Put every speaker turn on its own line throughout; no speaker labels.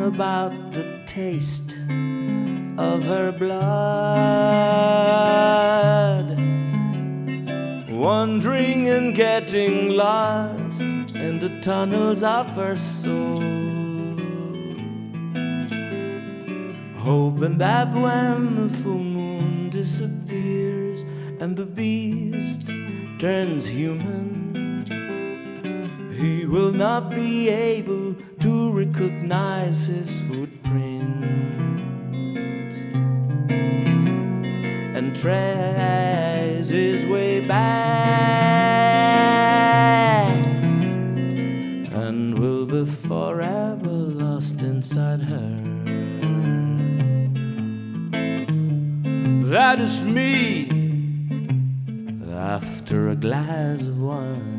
about the taste of her blood, wandering and getting lost in the tunnels of her soul, hoping that when the full moon disappears and the beast turns human, he will not be able to recognize his footprint and trace his way back, and will be forever lost inside her. That is me after a glass of wine.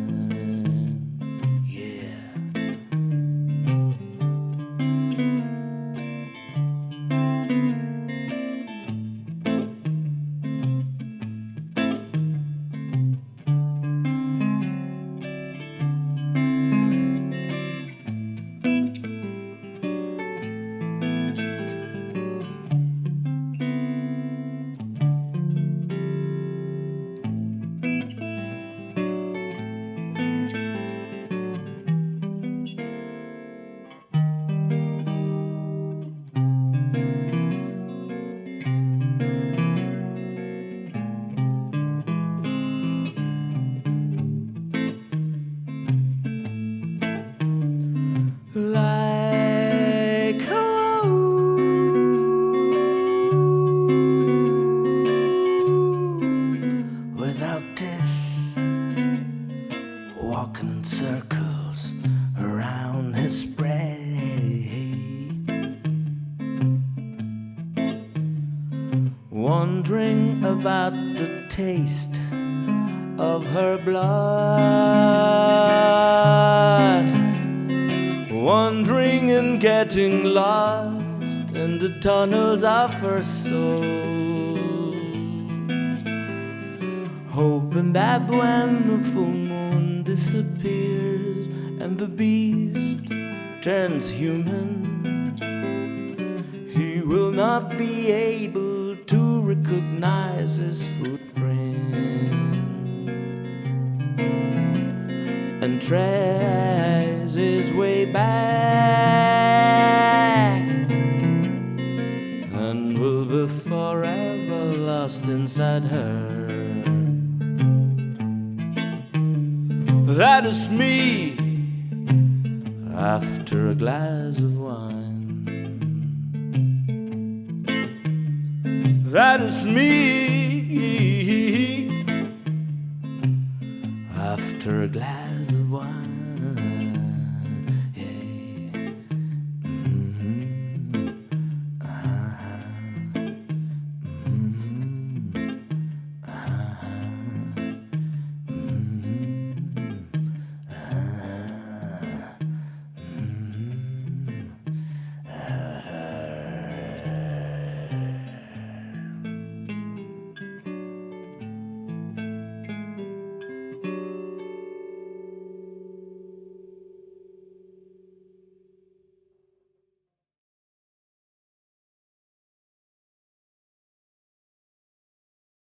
Like a road without teeth, walking in circles around his prey, wondering about the taste of her blood, wandering and getting lost in the tunnels of her soul, hoping that when the full moon disappears and the beast turns human, he will not be able to recognize his footprint and trace his way back, and will be forever lost inside her. That is me after a glass of wine. That is me after a glass of wine.